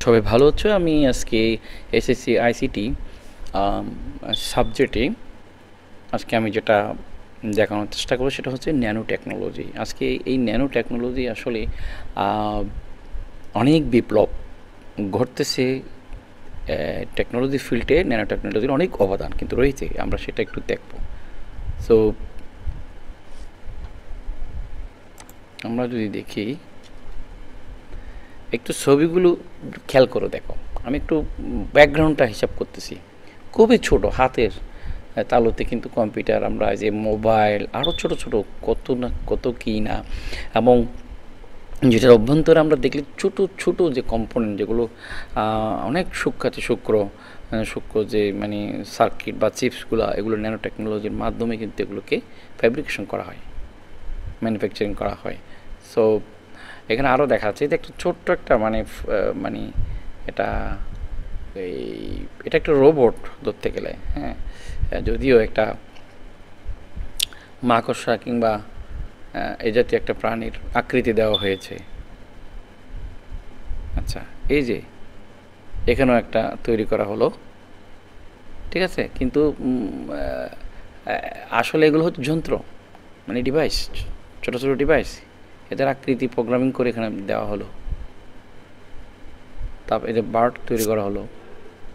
সবাই ভালো আছো। আমি আজকে এসএসসি আইসিটি সাবজেক্টে আজকে আমি যেটা দেখানোর চেষ্টা করব সেটা হচ্ছে ন্যানো টেকনোলজি। আজকে এই ন্যানো টেকনোলজি আসলে অনেক বিপ্লব ঘটতেছে। টেকনোলজি ফিল্ডে ন্যানো টেকনোলজির অনেক অবদান কিন্তু রয়েছে, আমরা সেটা একটু দেখব। সো আমরা যদি দেখি একটু ছবিগুলো খেয়াল করে দেখো, আমি একটু ব্যাকগ্রাউন্ডটা হিসাব করতেছি। খুবই ছোট হাতের তালুতে কিন্তু কম্পিউটার, আমরা যে মোবাইল, আরও ছোট ছোট কত না কত কী না, এবং যেটার অভ্যন্তরে আমরা দেখলে ছোট ছোট যে কম্পোনেন্ট যেগুলো অনেক সূক্ষ্মাতি সূক্ষ্ম যে মানে সার্কিট বা চিপসগুলো, এগুলো ন্যানো টেকনোলজির মাধ্যমে কিন্তু এগুলোকে ফ্যাব্রিকেশন করা হয়, ম্যানুফ্যাকচারিং করা হয়। সো এখানে আরও দেখা যাচ্ছে যে একটা ছোট্ট একটা মানে এটা এটা একটা রোবট ধরতে গেলে, হ্যাঁ, যদিও একটা মাকড়সা কিংবা এই জাতীয় একটা প্রাণীর আকৃতি দেওয়া হয়েছে। আচ্ছা, এই যে এখানেও একটা তৈরি করা হলো, ঠিক আছে, কিন্তু আসলে এগুলো হচ্ছে যন্ত্র, মানে ডিভাইস, ছোটো ছোটো ডিভাইস, এদের আকৃতি প্রোগ্রামিং করে এখানে দেওয়া হলো। তারপর এদের বার্ড তৈরি করা হলো,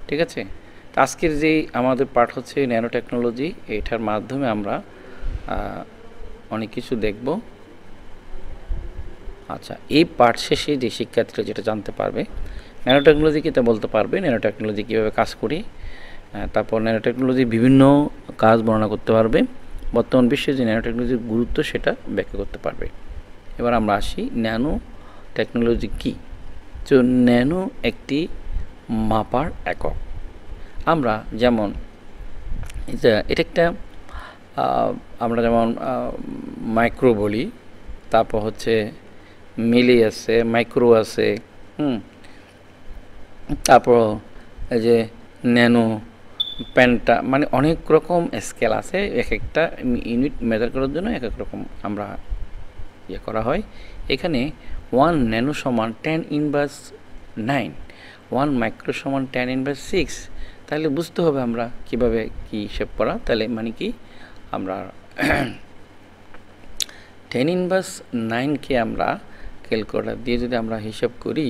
ঠিক আছে। তো আজকের যেই আমাদের পাঠ হচ্ছে ন্যানো টেকনোলজি, এটার মাধ্যমে আমরা অনেক কিছু দেখব। আচ্ছা, এই পাঠ শেষে যে শিক্ষার্থীরা যেটা জানতে পারবে, ন্যানো টেকনোলজি কী তা বলতে পারবে, ন্যানো টেকনোলজি কীভাবে কাজ করি, তারপর ন্যানো টেকনোলজির বিভিন্ন কাজ বর্ণনা করতে পারবে, বর্তমান বিশ্বে যে ন্যানো টেকনোলজির গুরুত্ব সেটা ব্যাখ্যা করতে পারবে। এবার আমরা আসি ন্যানো টেকনোলজি কী। তো ন্যানো একটি মাপার একক। আমরা যেমন এটা একটা আমরা যেমন মাইক্রো বলি, তারপর হচ্ছে মিলি আছে, মাইক্রো আছে, তারপর এই যে ন্যানো, পেন্টা, মানে অনেক রকম স্কেল আছে, এক একটা ইউনিট মেজার করার জন্য এক এক রকম আমরা ইয়ে করা হয়। এখানে 1 ন্যানো সমান 10^9, 1 মাইক্রো সমান 10^6। তাহলে বুঝতে হবে আমরা কিভাবে কি হিসেব করা। তাহলে মানে কি, আমরা 10^9কে আমরা ক্যালকুলেটর দিয়ে যদি আমরা হিসাব করি,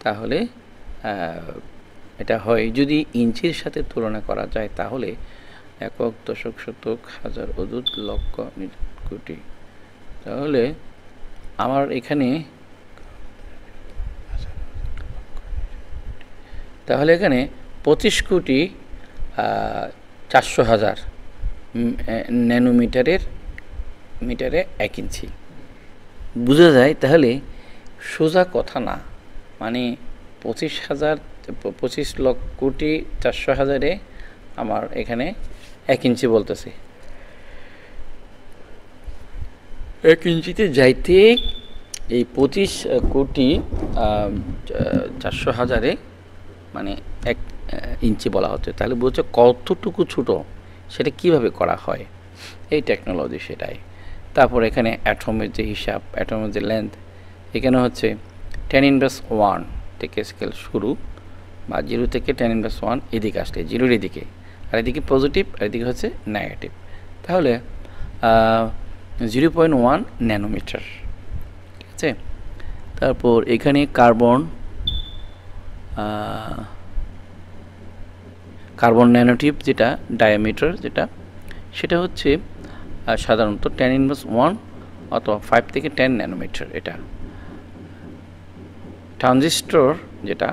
তাহলে এটা হয়, যদি ইঞ্চির সাথে তুলনা করা যায় তাহলে একক, দশক, শতক, হাজার, অযুত, লক্ষ, কোটি। তাহলে আমার এখানে তাহলে এখানে 25,400,000 ন্যানোমিটারে 1 ইঞ্চি বোঝা যায়। তাহলে সোজা কথা না, মানে 25,400,000 আমার এখানে 1 ইঞ্চি বলতেছে। 1 ইঞ্চিতে যাইতে এই 25,400,000 মানে 1 ইঞ্চি বলা হচ্ছে। তাহলে বলছে কতটুকু ছোট, সেটা কিভাবে করা হয়, এই টেকনোলজি সেটাই। তারপর এখানে অ্যাটমের যে হিসাব, অ্যাটমের যে লেন্থ, এখানে হচ্ছে 10^1 থেকে স্কেল শুরু, বা 0 থেকে 10^1 এদিকে আসলে 0-র এদিকে, আর এদিকে পজিটিভ, আর এদিকে হচ্ছে নেগেটিভ। তাহলে 0.1 ন্যানোমিটার, ঠিক আছে। তারপর এখানে কার্বন ন্যানোটিউব যেটা ডায়ামিটার যেটা, সেটা হচ্ছে সাধারণত 10^1 অথবা 5 থেকে 10 ন্যানোমিটার। এটা ট্রানজিস্টর যেটা,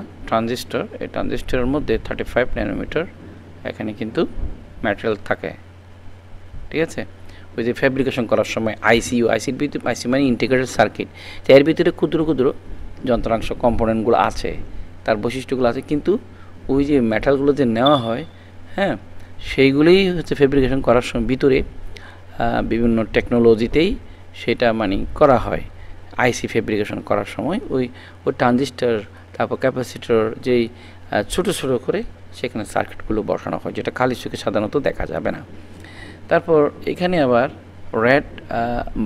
এই ট্রানজিস্টরের মধ্যে 35 ন্যানোমিটার এখানে কিন্তু ম্যাটেরিয়াল থাকে, ঠিক আছে। ওই যে ফ্যাব্রিকেশন করার সময় আইসির ভিতরে, আইসি মানে ইন্টিগ্রেটেড সার্কিট, তো এর ভিতরে ক্ষুদ্র ক্ষুদ্র যন্ত্রাংশ কম্পোনেন্টগুলো আছে, তার বৈশিষ্ট্যগুলো আছে, কিন্তু ওই যে মেটালগুলো যে নেওয়া হয়, হ্যাঁ, সেইগুলোই হচ্ছে ফ্যাব্রিকেশন করার সময় ভিতরে বিভিন্ন টেকনোলজিতেই সেটা মানে করা হয়। আইসি ফ্যাব্রিকেশন করার সময় ওই ট্রানজিস্টর, তারপর ক্যাপাসিটর, যেই ছোটো ছোটো করে সেখানে সার্কিটগুলো বসানো হয়, যেটা খালি চোখে সাধারণত দেখা যাবে না। তারপর এখানে আবার রেড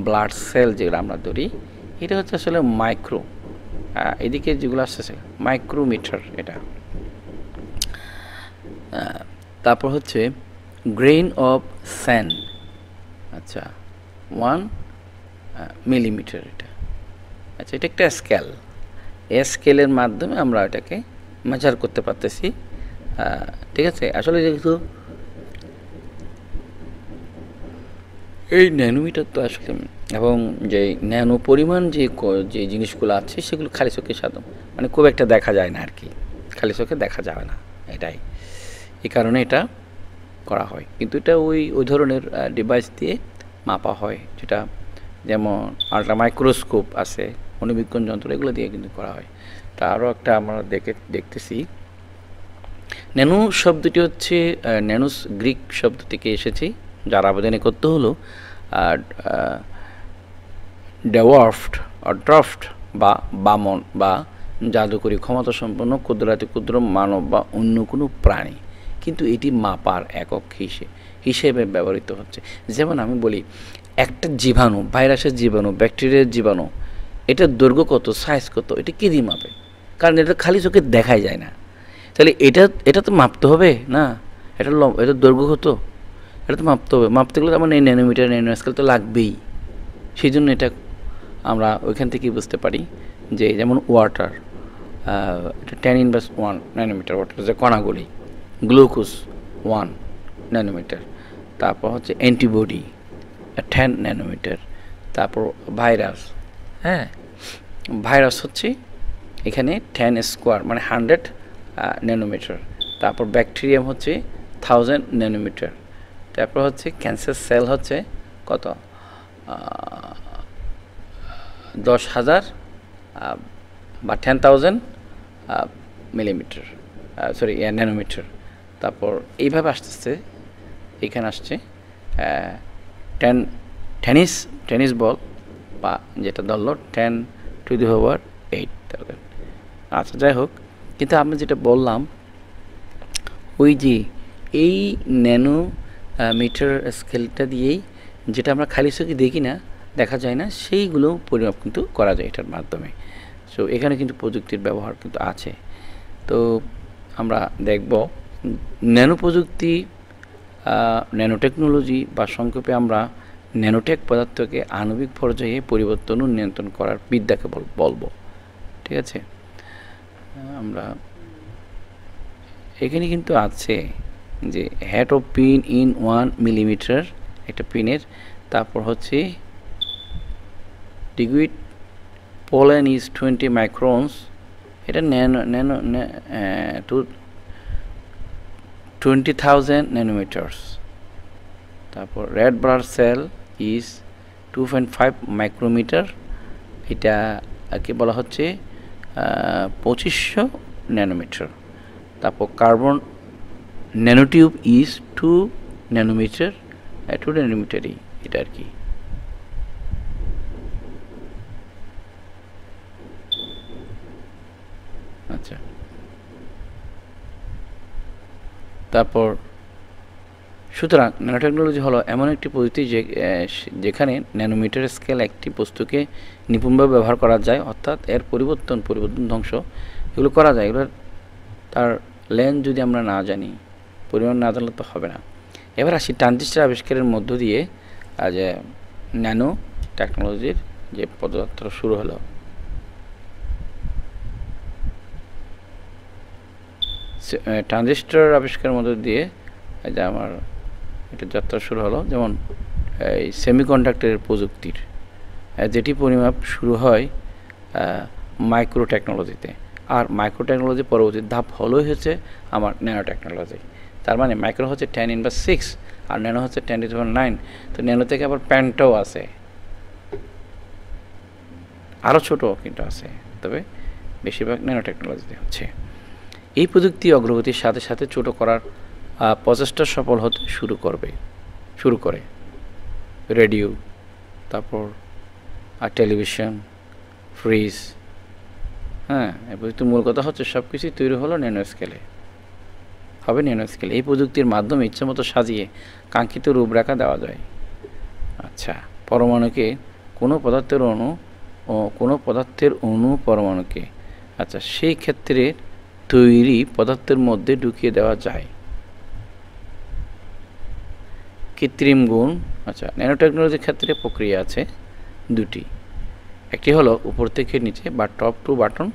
ব্লাড সেল যেগুলো আমরা ধরি, এটা হচ্ছে আসলে মাইক্রো এদিকে যেগুলো আসতেছে মাইক্রোমিটার এটা। তারপর হচ্ছে গ্রেইন অফ স্যান্ড, আচ্ছা 1 মিলিমিটার এটা। আচ্ছা, এটা একটা স্কেল, এই স্কেলের মাধ্যমে আমরা এটাকে মেজার করতে পারতেছি। ঠিক আছে, আসলে যেহেতু এই ন্যানোমিটার তো আসলে এবং যে ন্যানো পরিমাণ যে জিনিসগুলো আছে সেগুলো খালি চোখে মানে খুব একটা দেখা যায় না আর কি, খালি চোখে দেখা যাবে না, এটাই এই কারণে এটা করা হয়। কিন্তু এটা ওই ধরনের ডিভাইস দিয়ে মাপা হয়, যেটা যেমন আল্ট্রা মাইক্রোস্কোপ আছে, অণুবীক্ষণ যন্ত্র, এগুলো দিয়ে কিন্তু করা হয়। তা আরও একটা আমরা দেখতেছি, ন্যানো শব্দটি হচ্ছে ন্যানোস গ্রিক শব্দ থেকে এসেছে, যার আবেদনে করতে হলো ডেওয়ার্ফড ড্রাফট বা বামন বা জাদুকরী ক্ষমতা সম্পন্ন ক্ষুদ্র মানব বা অন্য কোনো প্রাণী, কিন্তু এটি মাপার একক হিসেবে ব্যবহৃত হচ্ছে। যেমন আমি বলি, একটা জীবাণু, ভাইরাসের জীবাণু, ব্যাকটেরিয়ার জীবাণু, এটার দৈর্ঘ্য কত, সাইজ কত, এটা কী দিয়ে মাপে? কারণ এটা খালি চোখে দেখাই যায় না। তাহলে এটা তো মাপতে হবে না, এটা দৈর্ঘ্য কত, এটা তো মাপতে হবে। মাপতে গেলে তো আমার এই ন্যানোমিটার, ন্যানো স্কেল তো লাগবেই। সেই জন্য এটা আমরা ওইখান থেকেই বুঝতে পারি যে যেমন ওয়াটার, এটা 10⁻1 ন্যানোমিটার ওয়াটার, যে কণাগুলি, গ্লুকোজ 1 ন্যানোমিটার, তারপর হচ্ছে অ্যান্টিবডি 10 ন্যানোমিটার, তারপর ভাইরাস, হ্যাঁ ভাইরাস হচ্ছে এখানে 10 স্কোয়ার মানে 100 ন্যানোমিটার, তারপর ব্যাকটেরিয়াম হচ্ছে 1000 ন্যানোমিটার, তারপর হচ্ছে ক্যান্সার সেল হচ্ছে কত 10,000 বা 10,000 মিলিমিটার, সরি ন্যানোমিটার। তারপর এইভাবে আসতেছে, এখানে আসছে টেনিস বল বা যেটা ধরলো 10⁸ আচ্ছা যাই হোক, কিন্তু আমি যেটা বললাম ওই যে এই ন্যানো মিটার স্কেলটা দিয়েই, যেটা আমরা খালি চোখে দেখি না, দেখা যায় না, সেইগুলো পরিমাপ কিন্তু করা যায় এটার মাধ্যমে। সো এখানে কিন্তু প্রযুক্তির ব্যবহার কিন্তু আছে। তো আমরা দেখব ন্যানো প্রযুক্তি, ন্যানো টেকনোলজি বা সংক্ষেপে আমরা ন্যানোটেক পদার্থকে আণবিক পর্যায়ে পরিবর্তন ও নিয়ন্ত্রণ করার বিদ্যাকে বলবো। ঠিক আছে, আমরা এখানে কিন্তু আছে যে head of pin in 1 millimetre একটা পিনের, তারপর হচ্ছে ডিগুইড পোলেন ইজ 20 মাইক্রনস, এটা ন্যানো 20,000 ন্যানোমিটার্স। তারপর red blood cell is 2.5 micrometer, এটা কি বলা হচ্ছে 2500 ন্যানোমিটার। তারপর কার্বন ন্যানোটিউব ইজ 2 ন্যানোমিটার, 2 ন্যানোমিটারই এটা আর কি। আচ্ছা, তারপর সুতরাং ন্যানোটেকনোলজি হলো এমন একটি পদ্ধতি যেখানে ন্যানোমিটার স্কেল একটি বস্তুকে নিপুণভাবে ব্যবহার করা যায়, অর্থাৎ এর পরিবর্তন ধ্বংস এগুলো করা যায়। এগুলোর তার লেন্থ যদি আমরা না জানি, পরিমাণ না জানলে তো হবে না। এবার আসি ট্রানজিস্টর আবিষ্কারের মধ্য দিয়ে যে ন্যানো টেকনোলজির যে পদযাত্রা শুরু হলো। ট্রানজিস্টর আবিষ্কারের মধ্য দিয়ে যে আমার এটা যাত্রা শুরু হলো, যেমন এই সেমিকন্ডাক্টরের প্রযুক্তির, যেটি পরিমাপ শুরু হয় মাইক্রো টেকনোলজিতে, আর মাইক্রো টেকনোলজি পরবর্তী ধাপ হলোই হচ্ছে আমার ন্যানো টেকনোলজি। তার মানে মাইক্রো হচ্ছে 10⁻6 আর ন্যানো হচ্ছে 10⁹ তো ন্যানো থেকে আবার প্যান্টও আছে, আরও ছোটো কিন্তু আছে, তবে বেশিরভাগ ন্যানো টেকনোলজিতে হচ্ছে। এই প্রযুক্তি অগ্রগতির সাথে সাথে ছোটো করার প্রচেষ্টা সফল হতে শুরু করে রেডিও, তারপর টেলিভিশন, ফ্রিজ, হ্যাঁ এই প্রযুক্তির মূল কথা হচ্ছে সব কিছুই তৈরি হলো ন্যানো স্কেলে, হবে ন্যানো স্কেলে। এই প্রযুক্তির মাধ্যমে ইচ্ছামতো সাজিয়ে কাঙ্ক্ষিত রূপরেখা দেওয়া যায়। আচ্ছা, পরমাণুকে কোনো পদার্থের অণু কোনো পদার্থের অণু পরমাণুকে আচ্ছা সেই ক্ষেত্রে তৈরি পদার্থের মধ্যে ঢুকিয়ে দেওয়া যায়। কৃত্রিম গুণ আচ্ছা ন্যানো টেকনোলজির ক্ষেত্রে প্রক্রিয়া আছে দুটি, একটি হলো উপর থেকে নিচে বা টপ টু বাটন,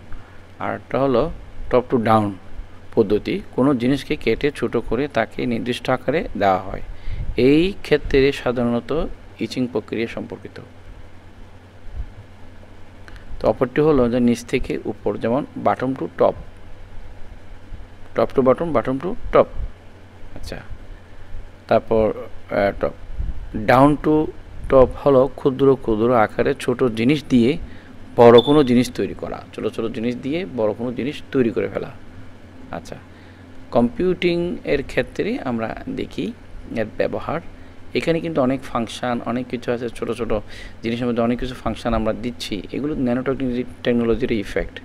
আর একটা হলো টপ টু ডাউন পদ্ধতি। কোনো জিনিসকে কেটে ছোট করে তাকে নির্দিষ্ট আকারে দেওয়া হয়, এই ক্ষেত্রে সাধারণত ইচিং প্রক্রিয়া সম্পর্কিত। তো অপরটি হলো যে নিচ থেকে উপর, যেমন bottom to top, top to bottom, bottom to top. আচ্ছা তারপর টপ ডাউন টু টপ হলো ক্ষুদ্র ক্ষুদ্র আকারে ছোট জিনিস দিয়ে বড় কোনো জিনিস তৈরি করা, ছোট ছোট জিনিস দিয়ে বড় কোনো জিনিস তৈরি করে ফেলা। আচ্ছা কম্পিউটিং এর ক্ষেত্রে আমরা দেখি এর ব্যবহার, এখানে কিন্তু অনেক ফাংশান অনেক কিছু আছে, ছোট ছোট জিনিসের মধ্যে অনেক কিছু ফাংশান আমরা দিচ্ছি, এগুলো ন্যানো টেকনোলজির ইফেক্ট।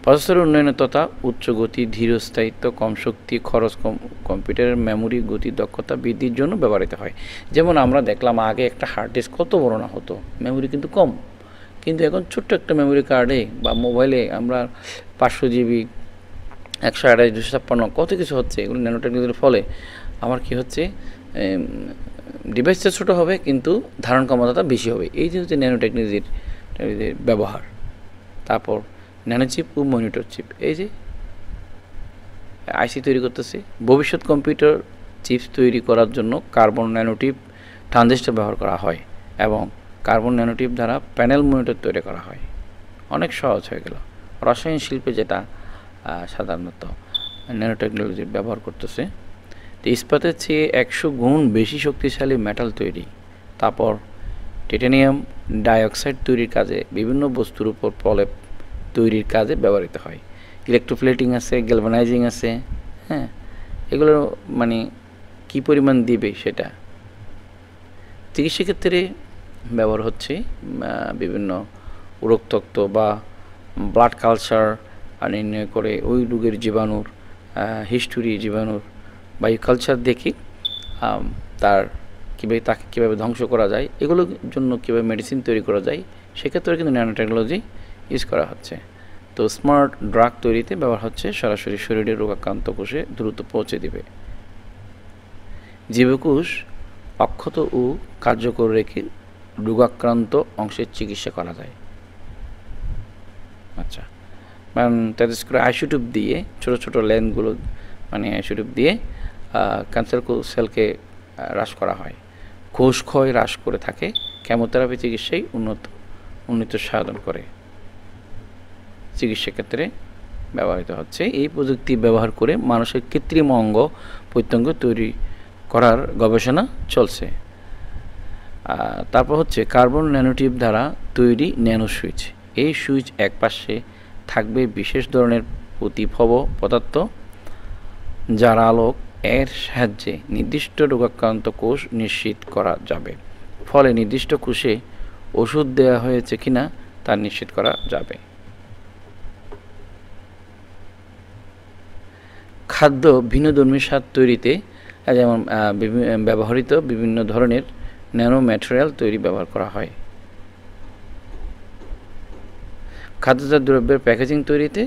প্রসেসরের উন্নয়ন তথা উচ্চ গতি, ধীর স্থায়িত্ব, কম শক্তি খরচ, কম্পিউটারের মেমোরি গতি দক্ষতা বৃদ্ধির জন্য ব্যবহৃত হয়। যেমন আমরা দেখলাম আগে একটা হার্ড ডিস্ক কত বড় না হতো, মেমোরি কিন্তু কম, কিন্তু এখন ছোট্ট একটা মেমোরি কার্ডে বা মোবাইলে আমরা 500 জিবি 128 256 কত কিছু হচ্ছে, এগুলো ন্যানো টেকনোলজির ফলে আমার কি হচ্ছে, ডিভাইসটা ছোটো হবে কিন্তু ধারণ ক্ষমতাটা বেশি হবে, এই যে হচ্ছে ন্যানো টেকনোলজির ব্যবহার। তারপর ন্যানো চিপ ও মনিটর চিপ, এই যে আইসি তৈরি করতেছে, ভবিষ্যৎ কম্পিউটার চিপস তৈরি করার জন্য কার্বন ন্যানোটিপ ট্রানজিস্টর ব্যবহার করা হয় এবং কার্বন ন্যানোটিপ দ্বারা প্যানেল মনিটর তৈরি করা হয়। অনেক সহজ হয়ে গেল। রসায়ন শিল্পে যেটা সাধারণত ন্যানো টেকনোলজির ব্যবহার করতেছে, তো ইস্পাতের চেয়ে 100 গুণ বেশি শক্তিশালী মেটাল তৈরি। তারপর টাইটানিয়াম ডাইঅক্সাইড তৈরির কাজে, বিভিন্ন বস্তুর উপর প্রলেপ তৈরির কাজে ব্যবহৃত হয়। ইলেকট্রোপ্লেটিং আছে, গ্যালভানাইজিং আছে, হ্যাঁ এগুলো মানে কি পরিমাণ দিবে সেটা। চিকিৎসা ক্ষেত্রে ব্যবহার হচ্ছে বিভিন্ন রক্তত্ব বা ব্লাড কালচার নির্ণয় করে ওই রোগের জীবাণুর হিস্টোরি, জীবাণুর বায়ু কালচার দেখি তার কীভাবে তাকে কীভাবে ধ্বংস করা যায়, এগুলোর জন্য কীভাবে মেডিসিন তৈরি করা যায়, সেক্ষেত্রে কিন্তু ন্যানো টেকনোলজি ইউজ করা হচ্ছে। তো স্মার্ট ড্রাগ তৈরিতে ব্যবহার হচ্ছে, সরাসরি শরীরের রোগাক্রান্ত কোষে দ্রুত পৌঁছে দিবে। জীবকোষ অক্ষত ও কার্যকর রেখে রোগাক্রান্ত অংশের চিকিৎসা করা যায়। আচ্ছা তেজস্ক্রিয় করে আইসোটোপ দিয়ে ছোটো ছোটো লেন্সগুলো মানে আইসোটোপ দিয়ে ক্যান্সার সেলকে হ্রাস করা হয়, কোষ ক্ষয় হ্রাস করে থাকে, কেমোথেরাপি চিকিৎসায় উন্নত সাধন করে। চিকিৎসা ক্ষেত্রে ব্যবহৃত হচ্ছে। এই প্রযুক্তি ব্যবহার করে মানুষের কৃত্রিম অঙ্গ প্রত্যঙ্গ তৈরি করার গবেষণা চলছে। তারপর হচ্ছে কার্বন ন্যানোটিউব দ্বারা তৈরি ন্যানো সুইচ। এই সুইচ একপাশে থাকবে বিশেষ ধরনের প্রতিভব পদার্থ, যার আলোক এর সাহায্যে নির্দিষ্ট রোগাক্রান্ত কোষ নিশ্চিত করা যাবে, ফলে নির্দিষ্ট কোষে ওষুধ দেওয়া হয়েছে কিনা তা নিশ্চিত করা যাবে। খাদ্য ভিন্নধর্মী স্বাদ তৈরিতে যেমন ব্যবহৃত বিভিন্ন ধরনের ন্যানো ম্যাটেরিয়াল তৈরি ব্যবহার করা হয়। খাদ্যজাত দ্রব্যের প্যাকেজিং তৈরিতে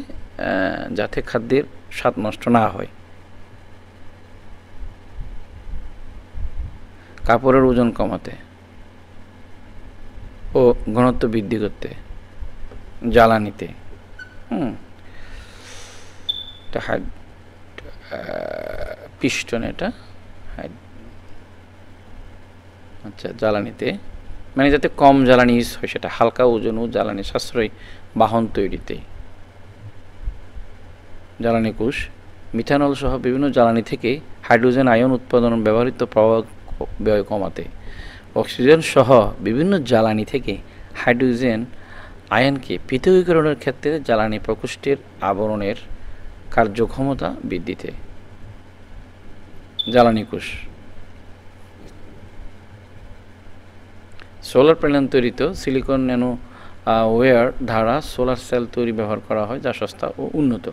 যাতে খাদ্যের স্বাদ নষ্ট না হয়। কাপড়ের ওজন কমাতে ও ঘনত্ব বৃদ্ধি করতে, জ্বালানিতে পিস্টন, এটা আচ্ছা জ্বালানিতে মানে যাতে কম জ্বালানি ইউজ হয়, সেটা হালকা ওজন ও জ্বালানি সাশ্রয়ী বাহন তৈরিতে। জ্বালানি কোষ মিথানল সহ বিভিন্ন জ্বালানি থেকে হাইড্রোজেন আয়ন উৎপাদন ব্যবহৃত প্রভাব ব্যয় কমাতে। অক্সিজেন সহ বিভিন্ন জ্বালানি থেকে হাইড্রোজেন আয়নকে পৃথকীকরণের ক্ষেত্রে জ্বালানি প্রকোষ্ঠের আবরণের কার্যক্ষমতা বৃদ্ধিতে। জ্বালানি কোষ সোলার প্যানেল তৈরিতে সিলিকন ন্যানো ওয়্যার দ্বারা সোলার সেল তৈরি ব্যবহার করা হয়, যা সস্তা ও উন্নত।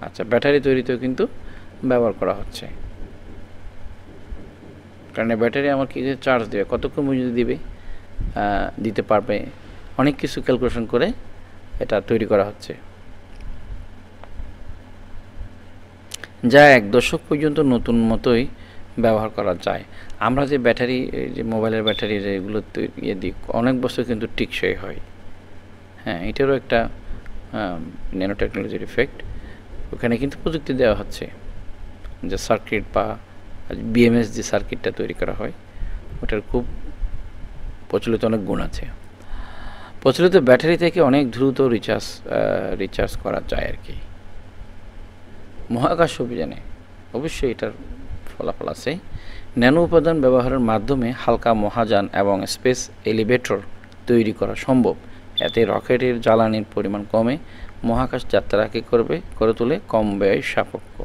আচ্ছা ব্যাটারি তৈরিতেও কিন্তু ব্যবহার করা হচ্ছে, কারণ ব্যাটারি আমার কি চার্জ দেবে, কতক্ষণ পর্যন্ত দিবে, দিতে পারবে, অনেক কিছু ক্যালকুলেশন করে এটা তৈরি করা হচ্ছে, যা 1 দশক পর্যন্ত নতুন মতোই ব্যবহার করা যায়। আমরা যে ব্যাটারি, যে মোবাইলের ব্যাটারি যেগুলো ইয়ে দিই, অনেক বছর কিন্তু টিকসই হয়। হ্যাঁ, এটারও একটা ন্যানো টেকনোলজির ইফেক্ট। ওখানে কিন্তু প্রযুক্তি দেওয়া হচ্ছে, যে সার্কিট বা বিএমএস যে সার্কিটটা তৈরি করা হয়, ওটার খুব প্রচলিত অনেক গুণ আছে। প্রচলিত ব্যাটারি থেকে অনেক দ্রুত রিচার্জ করা যায় আর কি। মহাকাশ অভিযানে অবশ্যই এটার ফলাফল আছে। ন্যানো উপাদান ব্যবহারের মাধ্যমে হালকা মহাযান এবং স্পেস এলিভেটর তৈরি করা সম্ভব। এতে রকেটের জ্বালানির পরিমাণ কমে মহাকাশ যাত্রাকে করে তোলে কম ব্যয় সাপেক্ষ।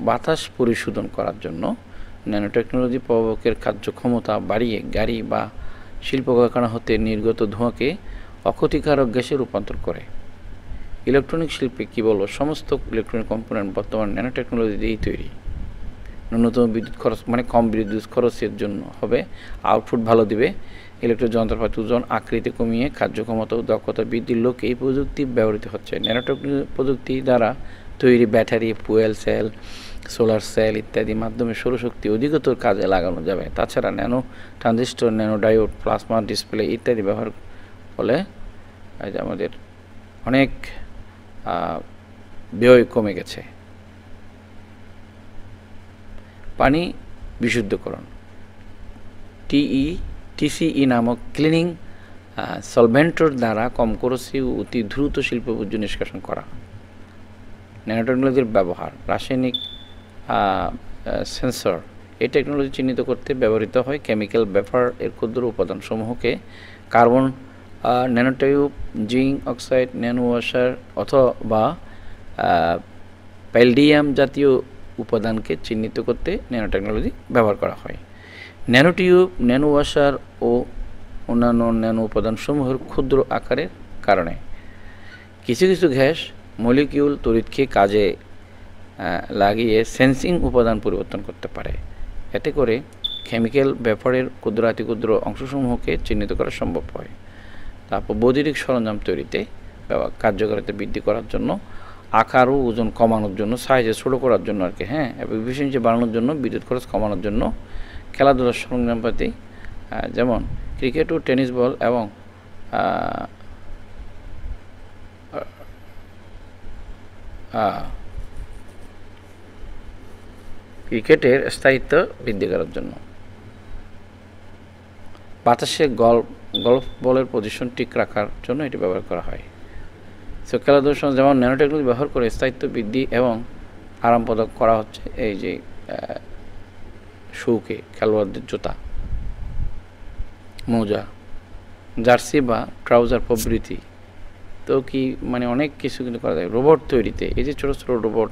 বাতাস পরিশোধন করার জন্য ন্যানো টেকনোলজি প্রভাবকের কার্যক্ষমতা বাড়িয়ে গাড়ি বা শিল্প কারখানা হতে নির্গত ধোঁয়াকে অক্ষতিকারক গ্যাসে রূপান্তর করে। ইলেকট্রনিক শিল্পে কী বলবো, সমস্ত ইলেকট্রনিক কম্পোনেন্ট বর্তমান ন্যানো টেকনোলজি দিয়েই তৈরি। ন্যূনতম বিদ্যুৎ খরচ, মানে কম বিদ্যুৎ খরচের জন্য হবে, আউটপুট ভালো দিবে। ইলেকট্রিক যন্ত্রপাতি ওজন আকৃতি কমিয়ে কার্যক্ষমতা ও দক্ষতা বৃদ্ধির লক্ষ্যে এই প্রযুক্তি ব্যবহৃত হচ্ছে। ন্যানো প্রযুক্তি দ্বারা তৈরি battery, fuel cell, solar cell ইত্যাদি মাধ্যমে সৌরশক্তি অধিকতর কাজে লাগানো যাবে। তাছাড়া nano transistor, nano diode, plasma display ইত্যাদি ব্যবহার ফলে আমাদের অনেক ব্যয় কমে গেছে। পানি বিশুদ্ধকরণ, টিসিই নামক ক্লিনিং সলভেন্টর দ্বারা কম খরচে ও অতি দ্রুত শিল্প বর্জ্য নিষ্কাশন করা। ন্যানো টেকনোলজির ব্যবহার, রাসায়নিক সেন্সর, এই টেকনোলজি চিহ্নিত করতে ব্যবহৃত হয় কেমিক্যাল ভেপার এর ক্ষুদ্র উপাদানসমূহকে carbon nanotube, zinc oxide, nano washer অথবা প্যালডিয়াম জাতীয় উপাদানকে চিহ্নিত করতে ন্যানো টেকনোলজি ব্যবহার করা হয়। ন্যানোটিউব, ন্যানো ওয়াশার ও অন্যান্য ন্যানো উপাদানসমূহের ক্ষুদ্র আকারের কারণে কিছু কিছু গ্যাস মলিকিউল তড়িৎকে কাজে লাগিয়ে সেন্সিং উপাদান পরিবর্তন করতে পারে। এতে করে কেমিক্যাল ভেপারের ক্ষুদ্র অংশসমূহকে চিহ্নিত করা সম্ভব হয়। তারপর বৈদ্যুতিক সরঞ্জাম তৈরিতে কার্যকারিতা বৃদ্ধি করার জন্য, আকার ও ওজন কমানোর জন্য, সাইজে ছোটো করার জন্য আর কি, হ্যাঁ, এবং এফিসিয়েন্সি বাড়ানোর জন্য, বিদ্যুৎ খরচ কমানোর জন্য খেলাধুলার সরঞ্জামপাতি যেমন ক্রিকেট ও টেনিস বল এবং ক্রিকেটের স্থায়িত্ব বৃদ্ধি করার জন্য, বাতাসে গলফ বলের পজিশন ঠিক রাখার জন্য এটি ব্যবহার করা হয়। সো খেলাধুলার সময় যেমন ন্যানো টেকনোলজি ব্যবহার করে স্থায়িত্ব বৃদ্ধি এবং আরামপ্রদ করা হচ্ছে এই যে শুকে, খেলোয়াড়দের জুতা, মোজা, জার্সি বা ট্রাউজার প্রভৃতি। তো কি মানে অনেক কিছু কিন্তু করা যায়। রোবট তৈরিতে, এই যে ছোটো ছোটো রোবট,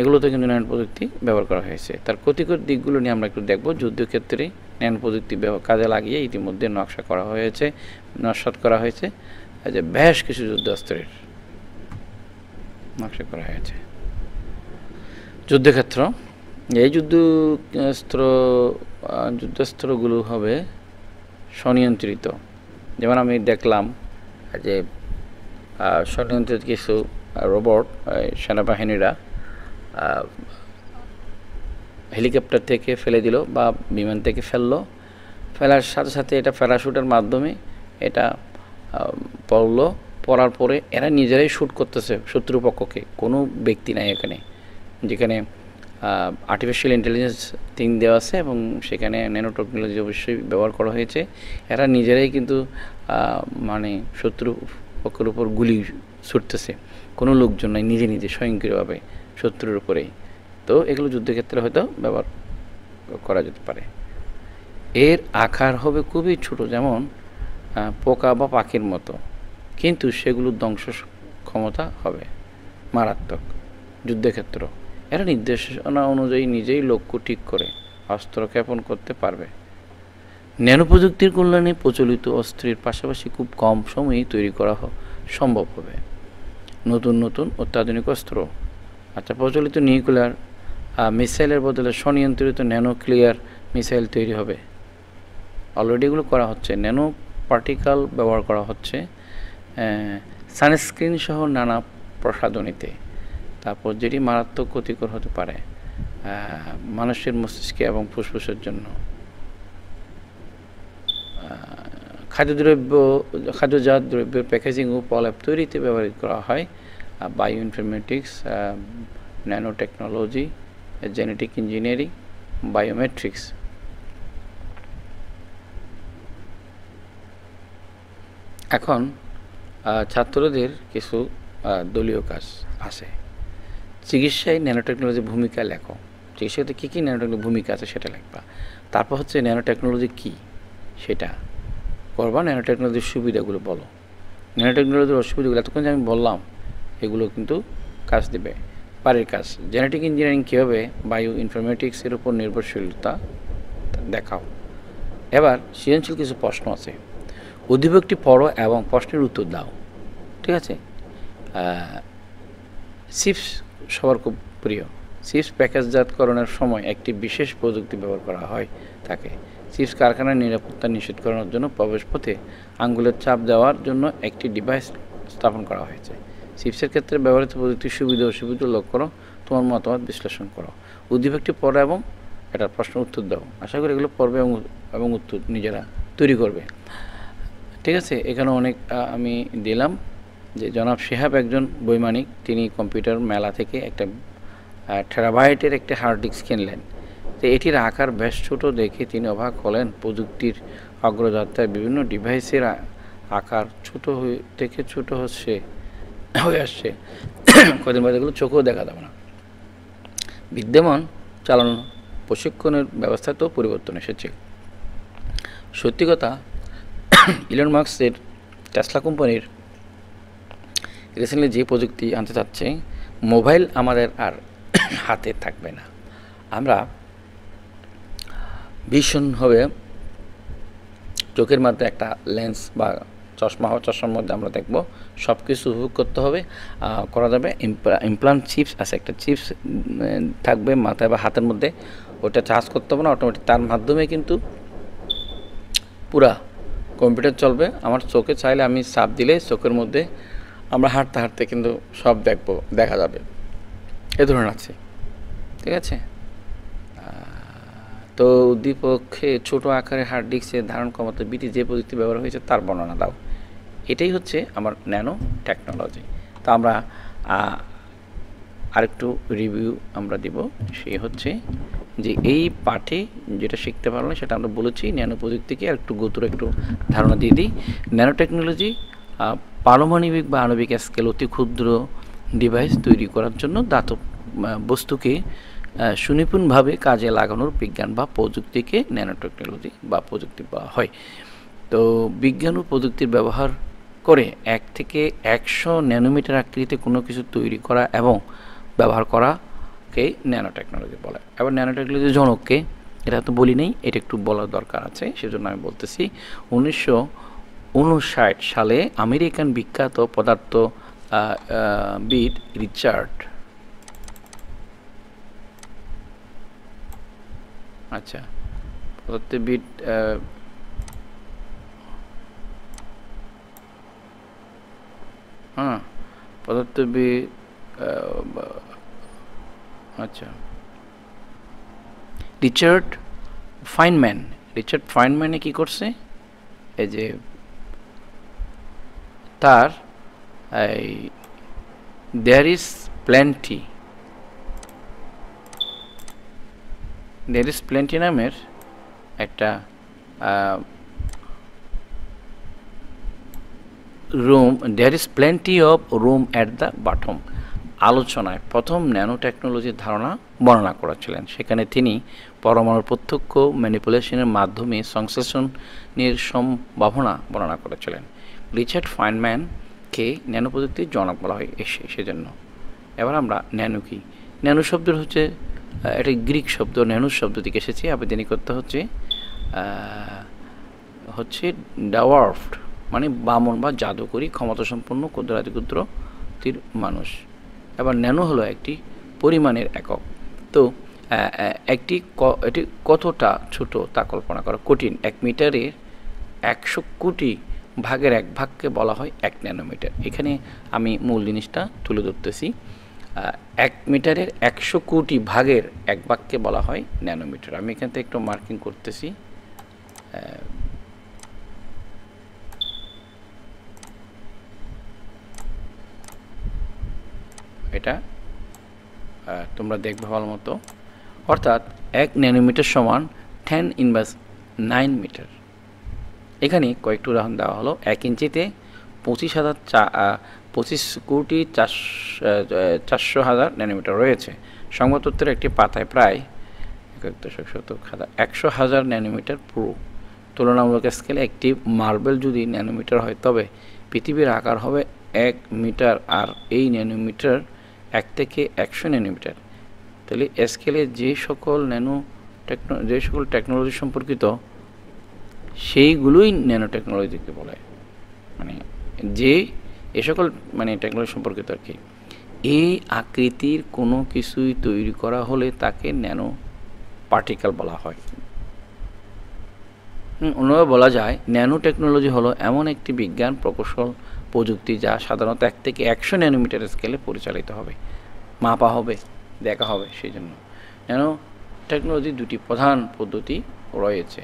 এগুলোতে কিন্তু ন্যানো প্রযুক্তি ব্যবহার করা হয়েছে। তার ক্ষতিকর দিকগুলো নিয়ে আমরা একটু দেখব। যুদ্ধক্ষেত্রে ন্যানো প্রযুক্তি কাজে লাগিয়ে ইতিমধ্যে নকশা করা হয়েছে, নস্বাত করা হয়েছে যে বেশ কিছু যুদ্ধাস্ত্রের নকশা করা হয়েছে। যুদ্ধক্ষেত্র, এই যুদ্ধাস্ত্রগুলো হবে স্বনিয়ন্ত্রিত। যেমন আমি দেখলাম যে স্বনিয়ন্ত্রিত কিছু রোবট সেনাবাহিনীরা হেলিকপ্টার থেকে ফেলে দিল বা বিমান থেকে ফেলার সাথে সাথে এটা প্যারাশুটের মাধ্যমে এটা পড়ার পরে এরা নিজেরাই শ্যুট করতেছে শত্রুপক্ষকে, কোনো ব্যক্তি নাই এখানে, যেখানে আর্টিফিশিয়াল ইন্টেলিজেন্স থিং দেওয়া আছে এবং সেখানে ন্যানো টেকনোলজি অবশ্যই ব্যবহার করা হয়েছে। এরা নিজেরাই কিন্তু মানে শত্রুপক্ষের উপর গুলি ছুটতেছে, কোনো লোকজন নাই, নিজে নিজে স্বয়ংক্রিয়ভাবে শত্রুর উপরেই। তো এগুলো যুদ্ধক্ষেত্রে হয়তো ব্যবহার করা যেতে পারে। এর আকার হবে খুবই ছোট, যেমন পোকা বা পাখির মতো, কিন্তু সেগুলোর ধ্বংস ক্ষমতা হবে মারাত্মক। যুদ্ধক্ষেত্র, এরা নির্দেশনা অনুযায়ী নিজেই লক্ষ্য ঠিক করে অস্ত্র ক্ষেপণ করতে পারবে। ন্যানো প্রযুক্তির কল্যাণে প্রচলিত অস্ত্রের পাশাপাশি খুব কম সময়েই তৈরি করা সম্ভব হবে নতুন নতুন অত্যাধুনিক অস্ত্র। আচ্ছা, প্রচলিত নিউক্লিয়ার মিসাইলের বদলে স্বনিয়ন্ত্রিত ন্যানো ক্লিয়ার মিসাইল তৈরি হবে। অলরেডি এগুলো করা হচ্ছে। ন্যানো পার্টিকেল ব্যবহার করা হচ্ছে সানস্ক্রিন সহ নানা প্রসাধনীতে। তারপর যেটি মারাত্মক ক্ষতিকর হতে পারে মানুষের মস্তিষ্কে এবং ফুসফুসের জন্য। খাদ্যজাত দ্রব্যের প্যাকেজিং ও প্রলেপ তৈরিতে ব্যবহৃত করা হয় bio informatics, nano technology, genetic engineering, biometrics. এখন ছাত্রদের কিছু দলীয় কাজ আছে। চিকিৎসায় ন্যানো টেকনোলজির ভূমিকা লেখো। চিকিৎসাতে কী কী ন্যানো টেকনোলজির ভূমিকা আছে সেটা লিখবা। তারপর হচ্ছে ন্যানো টেকনোলজি কী সেটা করবা। ন্যানো টেকনোলজির সুবিধাগুলো বলো। ন্যানো টেকনোলজির অসুবিধাগুলো এতক্ষণ যে আমি বললাম এগুলো কিন্তু কাজ দেবে। পারের কাজ জেনেটিক ইঞ্জিনিয়ারিং কীভাবে বায়ো ইনফরমেটিক্সের উপর নির্ভরশীলতা দেখাও। এবার সৃজনশীল কিছু প্রশ্ন আছে, উদ্দীপকটি পড়ো এবং প্রশ্নের উত্তর দাও। ঠিক আছে। চিপস সবার খুব প্রিয়। চিপস প্যাকেজজাতকরণের সময় একটি বিশেষ প্রযুক্তি ব্যবহার করা হয় থাকে। চিপস কারখানার নিরাপত্তা নিশ্চিত করানোর জন্য প্রবেশপথে আঙ্গুলের চাপ দেওয়ার জন্য একটি ডিভাইস স্থাপন করা হয়েছে। চিপসের ক্ষেত্রে ব্যবহৃত প্রযুক্তির সুবিধা অসুবিধা লক্ষ্য করো, তোমার মতামত বিশ্লেষণ করো। উদ্দীপকটি পড়ো এবং এটার প্রশ্নের উত্তর দাও। আশা করি এগুলো পড়বে এবং উত্তর নিজেরা তৈরি করবে। ঠিক আছে। এখানে অনেক আমি দিলাম যে জনাব শিহাব একজন বৈমানিক। তিনি কম্পিউটার মেলা থেকে একটা টেরাবাইটের একটা হার্ড ডিস্ক কিনলেন। তো এটির আকার বেশ ছোট দেখে তিনি অবাক হলেন। প্রযুক্তির অগ্রযাত্রায় বিভিন্ন ডিভাইসের আকার ছোট থেকে ছোট হয়ে আসছে। কদিন বাদে এগুলো চোখেও দেখা যাবে না। বিদ্যমান চালানো প্রশিক্ষণের ব্যবস্থাতেও পরিবর্তন এসেছে। সত্যি কথা, ইলন মাস্কের টেসলা কোম্পানির রিসেন্টলি যে প্রযুক্তি আনতে চাচ্ছে, মোবাইল আমাদের আর হাতে থাকবে না। আমরা ভীষণভাবে চোখের মধ্যে একটা লেন্স বা চশমার মধ্যে আমরা দেখব, সব কিছু উপভোগ করতে হবে, করা যাবে। ইমপ্লান্ট চিপস আছে, একটা চিপস থাকবে মাথায় বা হাতের মধ্যে, ওটা চার্জ করতে হবে না, অটোমেটিক তার মাধ্যমে কিন্তু পুরা কম্পিউটার চলবে। আমার চোখে চাইলে আমি চাপ দিলে চোখের মধ্যে আমরা হাঁটতে হাঁটতে কিন্তু সব দেখা যাবে। এ ধরনের আছে। ঠিক আছে। তো উদ্দীপকে ছোট আকারে হার্ড ডিস্কের ধারণ ক্ষমতা বৃদ্ধি যে প্রযুক্তি ব্যবহার হয়েছে তার বর্ণনা দাও। এটাই হচ্ছে আমার ন্যানো টেকনোলজি। তো আমরা আরেকটু রিভিউ আমরা দিব। সেই হচ্ছে যে এই পাঠে যেটা শিখতে পারলাম সেটা আমরা বলেছি ন্যানো প্রযুক্তিকে একটু গতুর একটু ধারণা দিয়ে দিই। ন্যানো টেকনোলজি পারমাণবিক বা আণবিক স্কেল অতি ক্ষুদ্র ডিভাইস তৈরি করার জন্য ধাতব বস্তুকে সুনিপুণভাবে কাজে লাগানোর বিজ্ঞান বা প্রযুক্তিকে ন্যানো টেকনোলজি বা প্রযুক্তি বলা হয়। তো বিজ্ঞান ও প্রযুক্তির ব্যবহার করে 1 থেকে 100 ন্যানোমিটার আকৃতিতে কোনো কিছু তৈরি করা এবং ব্যবহার করাকে ন্যানো টেকনোলজি বলে। এবার ন্যানো টেকনোলজির জনককে এটা তো বলি নেই, এটা একটু বলার দরকার আছে, সেজন্য আমি বলতেছি। 1959 সালে আমেরিকান বিখ্যাত পদার্থবিদ রিচার্ড পদার্থবিদ রিচার্ড ফাইনম্যানে কি করছে, এই যে তার দেয়ার ইজ প্লেন্টি নামের একটা there is plenty of room at the bottom আলোচনায় প্রথম ন্যানো টেকনোলজির ধারণা বর্ণনা করেছিলেন। সেখানে তিনি পরমাণুর প্রত্যক্ষ ম্যানিপুলেশনের মাধ্যমে সংশ্লেষণের সম্ভাবনা বর্ণনা করেছিলেন। রিচার্ড ফাইনম্যানকে ন্যানো প্রযুক্তির জনক বলা হয় সেজন্য। এবার আমরা ন্যানো কি, ন্যানো শব্দের হচ্ছে এটা গ্রিক শব্দ, ন্যানো শব্দ থেকে এসেছে। আবেদনিকতা হচ্ছে ডাওয়ার্ফড, মানে বামন বা জাদুকরী, ক্ষমতাসম্পন্ন ক্ষুদ্রাতিক্ষুদ্রতির মানুষ। এবার ন্যানো হলো একটি পরিমাণের একক। তো এটি কতটা ছোট তা কল্পনা করা কঠিন। 1 মিটারের 100 কোটি ভাগের 1 ভাগকে বলা হয় 1 ন্যানোমিটার। এখানে আমি মূল জিনিসটা তুলে ধরতেছি। 1 মিটারের 100 কোটি ভাগের 1 ভাগকে বলা হয় ন্যানোমিটার। আমি এখান থেকে একটু মার্কিং করতেছি। এটা তোমরা দেখবে ভালো মতো। অর্থাৎ 1 ন্যানোমিটার সমান 10⁻৯ মিটার। এখানে কয়েকটি উদাহরণ দেওয়া হলো। 1 ইঞ্চিতে 25,400,000 ন্যানোমিটার রয়েছে। সংবাদ তথ্যের একটি পাতায় প্রায় 100,000 ন্যানোমিটার পুরো। তুলনামূলক স্কেলে একটি মার্বেল যদি ন্যানোমিটার হয় তবে পৃথিবীর আকার হবে 1 মিটার, আর এই ন্যানোমিটার 1 থেকে 100 ন্যানোমিটার। তাহলে স্কেলে যে সকল টেকনোলজি সম্পর্কিত সেইগুলোই ন্যানো টেকনোলজিকে বলে, মানে এ সকল টেকনোলজি সম্পর্কিত আর কি। এই আকৃতির কোনো কিছুই তৈরি করা হলে তাকে ন্যানো পার্টিকেল বলা হয়। অন্যভাবে বলা যায় ন্যানো টেকনোলজি হলো এমন একটি বিজ্ঞান প্রকৌশল প্রযুক্তি যা সাধারণত 1 থেকে 100 ন্যানোমিটার স্কেলে পরিচালিত হবে, মাপা হবে, দেখা হবে। সেই জন্য ন্যানো টেকনোলজির 2টি প্রধান পদ্ধতি রয়েছে।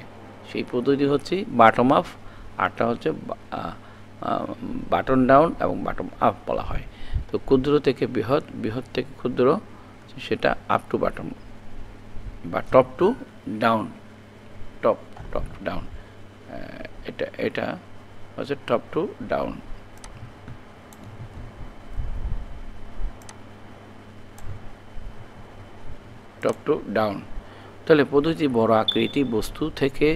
সেই পদ্ধতি হচ্ছে বাটম আপ, আরটা হচ্ছে বাটন ডাউন এবং বাটম আপ বলা হয়। তো ক্ষুদ্র থেকে বৃহৎ, বৃহৎ থেকে ক্ষুদ্র, সেটা আপ টু বাটম বা top to down, top to down. এটা হচ্ছে top to down. Top to down. তাহলে পদ্ধতি বড় আকৃতি বস্তু থেকে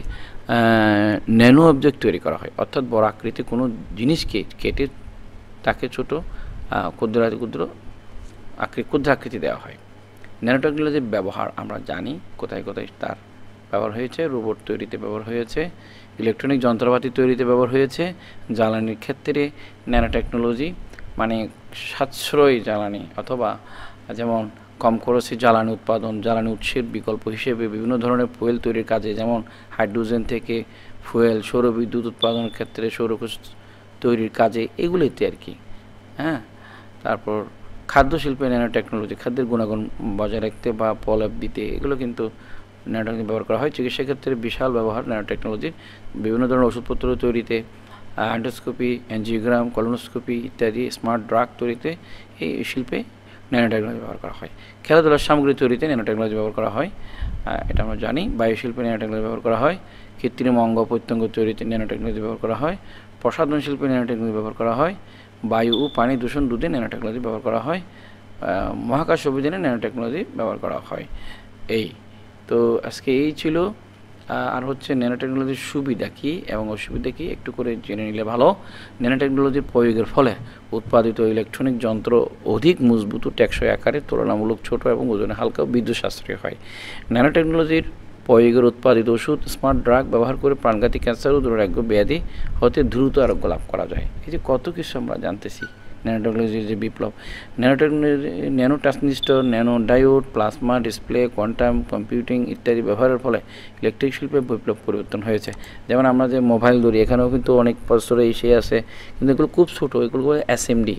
ন্যানো অবজেক্ট তৈরি করা হয়, অর্থাৎ বড় আকৃতি কোনো জিনিসকে কেটে তাকে ছোট ক্ষুদ্র আকৃতি দেওয়া হয়। ন্যানো টেকনোলজির ব্যবহার আমরা জানি কোথায় কোথায় তার ব্যবহার হয়েছে। রোবট তৈরিতে ব্যবহার হয়েছে, ইলেকট্রনিক যন্ত্রপাতি তৈরিতে ব্যবহার হয়েছে, জ্বালানির ক্ষেত্রে ন্যানো টেকনোলজি মানে সাশ্রয়ী জ্বালানি, অথবা যেমন কম খরচে জ্বালানি উৎপাদন, জ্বালানি উৎসের বিকল্প হিসেবে বিভিন্ন ধরনের ফুয়েল তৈরির কাজে, যেমন হাইড্রোজেন থেকে ফুয়েল, সৌরবিদ্যুৎ উৎপাদনের ক্ষেত্রে সৌরকোষ তৈরির কাজে, এগুলিতে আর কি। হ্যাঁ, তারপর খাদ্য শিল্পে ন্যানো টেকনোলজি খাদ্যের গুণাগুণ বজায় রাখতে বা প্রলেপ দিতে, এগুলো কিন্তু ন্যানো টেকনোলজি ব্যবহার করা হয়। চিকিৎসা ক্ষেত্রে বিশাল ব্যবহার ন্যানো টেকনোলজির, বিভিন্ন ধরনের ওষুধপত্র তৈরিতে, অ্যান্ডোস্কোপি, অ্যাঞ্জিওগ্রাম, কলোনোস্কোপি ইত্যাদি, স্মার্ট ড্রাগ তৈরিতে এই শিল্পে ন্যানো টেকনোলজি ব্যবহার করা হয়। খেলাধুলার সামগ্রী তৈরিতে ন্যানো টেকনোলজি ব্যবহার করা হয়, এটা আমরা জানি। বায়ুশিল্পে ন্যানো টেকনোলজি ব্যবহার করা হয়। কৃত্রিম অঙ্গ প্রত্যঙ্গ তৈরিতে ন্যানো টেকনোলজি ব্যবহার করা হয়। প্রসাধন শিল্পে ন্যানো টেকনোলজি ব্যবহার করা হয়। বায়ু ও পানি দূষণ রোধে ন্যানো টেকনোলজি ব্যবহার করা হয়। মহাকাশ অভিযানে ন্যানো টেকনোলজি ব্যবহার করা হয়। এই তো আজকে এই ছিল। আর হচ্ছে ন্যানো টেকনোলজির সুবিধা কী এবং অসুবিধা কী একটু করে জেনে নিলে ভালো। ন্যানো টেকনোলজির প্রয়োগের ফলে উৎপাদিত ইলেকট্রনিক যন্ত্র অধিক মজবুত ও টেকসই আকারে, তুলনামূলক ছোট এবং ওজনে হালকা, বিদ্যুৎ সাশ্রয়ী হয়। ন্যানো টেকনোলজির প্রয়োগের উৎপাদিত ওষুধ, স্মার্ট ড্রাগ ব্যবহার করে প্রাণঘাতী ক্যান্সার ও দুরারোগ্য ব্যাধি হতে দ্রুত আরোগ্য লাভ করা যায়। এই যে কত কিছু আমরা জানতেছি, ন্যানো টেকনোলজির যে বিপ্লব। Nano technology, nano transistor, nano diode, plasma display, quantum computing ইত্যাদি ব্যবহারের ফলে ইলেকট্রিক শিল্পে বিপ্লব পরিবর্তন হয়েছে। যেমন আমরা যে মোবাইল ধরি, এখানেও কিন্তু অনেক বছরে এসে আছে, কিন্তু এগুলো খুব ছোটো, এগুলো এসএমডি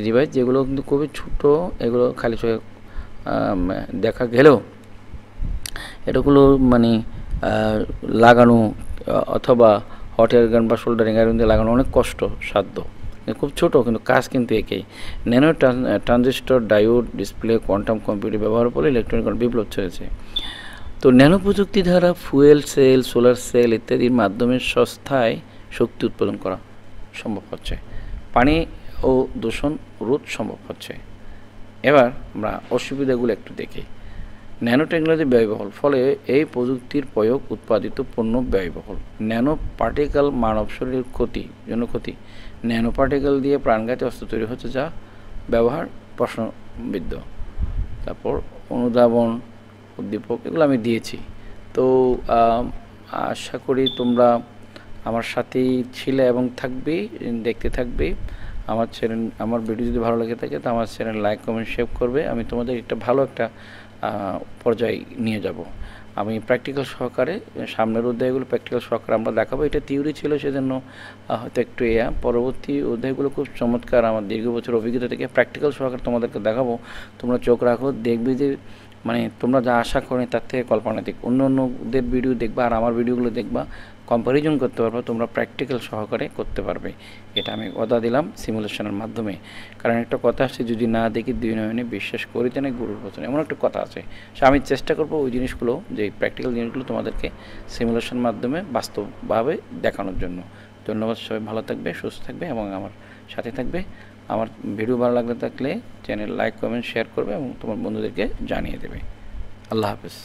ডিভাইস, যেগুলো কিন্তু খুবই ছোটো, এগুলো খালি চোখে দেখা গেলেও এটাগুলো লাগানো অথবা হট এয়ার গান বা শোল্ডারিং আয়রন দিয়ে লাগানো অনেক কষ্ট সাধ্য, খুব ছোট, কিন্তু কাজ কিন্তু একই। Nano transistor, diode, display, quantum computer ব্যবহারের ফলে ইলেকট্রনিক বিপ্লব হয়েছে। তো ন্যানো প্রযুক্তি দ্বারা ফুয়েল সেল, সোলার সেল ইত্যাদির মাধ্যমে সস্তায় শক্তি উৎপাদন করা সম্ভব হচ্ছে, পানি ও দূষণ রোধ সম্ভব হচ্ছে। এবার আমরা অসুবিধাগুলো একটু দেখি। ন্যানো টেকনোলজি ব্যয়বহুল, ফলে এই প্রযুক্তির প্রয়োগ উৎপাদিত পণ্য ব্যয়বহুল। ন্যানো পার্টিকেল মানব শরীরের ক্ষতি। ন্যানো পার্টিকেল দিয়ে প্রাণঘাতী অস্ত্র তৈরি হচ্ছে, যা ব্যবহার প্রশ্নবিদ্ধ। তারপর অনুধাবন, উদ্দীপক, এগুলো আমি দিয়েছি। তো আশা করি তোমরা আমার সাথেই ছিলে এবং থাকবে, দেখতে থাকবে। আমার ভিডিও যদি ভালো লেগে থাকে তো আমার চ্যানেল লাইক, কমেন্ট, শেয়ার করবে। আমি তোমাদের একটা ভালো একটা পর্যায়ে নিয়ে যাব। আমি প্র্যাকটিক্যাল সহকারে সামনের অধ্যায়গুলো প্র্যাকটিক্যাল সহকারে আমরা দেখাবো। এটা থিওরি ছিল, সেজন্য হয়তো একটু পরবর্তী অধ্যায়গুলো খুব চমৎকার আমার দীর্ঘ বছর অভিজ্ঞতা থেকে প্র্যাকটিক্যাল সহকারে তোমাদেরকে দেখাবো। তোমরা চোখ রাখো, দেখবে যে মানে তোমরা যা আশা করি তার থেকে কল্পনাতীত। অন্যদের ভিডিও দেখবা আর আমার ভিডিওগুলো দেখবা, কম্পারিজন করতে পারবে, তোমরা প্র্যাকটিক্যাল সহকারে করতে পারবে। এটা আমি কথা দিলাম সিমুলেশনের মাধ্যমে। কারণ একটা কথা আছে, যদি না দেখি দুই নয়নে বিশ্বাস করিতে না গুরুর বচনে, এমন একটা কথা আছে। সে আমি চেষ্টা করবো ওই জিনিসগুলো, যে প্র্যাকটিক্যাল জিনিসগুলো তোমাদেরকে সিমুলেশন মাধ্যমে বাস্তবভাবে দেখানোর জন্য। ধন্যবাদ, সবাই ভালো থাকবে, সুস্থ থাকবে এবং আমার সাথে থাকবে। আমার ভিডিও ভালো লাগলে থাকলে চ্যানেল লাইক, কমেন্ট, শেয়ার করবে এবং তোমার বন্ধুদেরকে জানিয়ে দেবে। আল্লাহ হাফেজ।